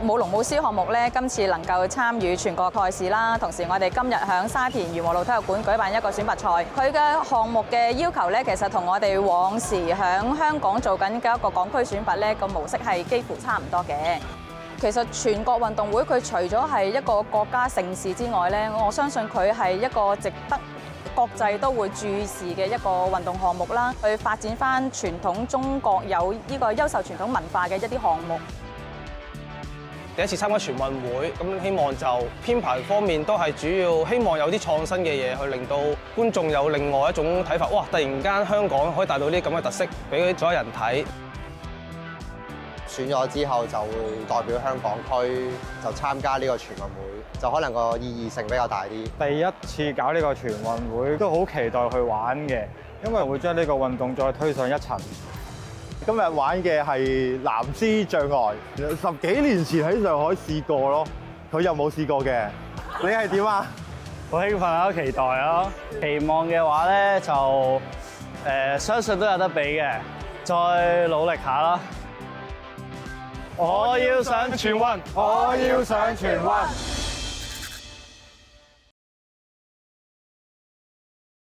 舞龍舞獅項目咧，今次能夠參與全國賽事啦。同時，我哋今日響沙田漁和路體育館舉辦一個選拔賽。佢嘅項目嘅要求咧，其實同我哋往時響香港做緊嘅一個港區選拔咧個模式係幾乎差唔多嘅。其實全國運動會佢除咗係一個國家盛事之外咧，我相信佢係一個值得國際都會注視嘅一個運動項目啦，去發展翻傳統中國有呢個優秀傳統文化嘅一啲項目。第一次參加全運會，咁希望就編排方面都係主要希望有啲創新嘅嘢，去令到觀眾有另外一種睇法。哇！突然間香港可以帶到啲咁嘅特色俾所有人睇。選咗之後就會代表香港區就參加呢個全運會，就可能個意義性比較大啲。第一次搞呢個全運會都好期待去玩嘅，因為會將呢個運動再推上一層。今日玩嘅係藍絲障礙，10幾年前喺上海試過咯，佢又冇試過嘅。你係點啊？好興奮啊！好期待咯！期望嘅話咧就相信都有得比嘅，再努力下啦！我要上全運，我要上全運。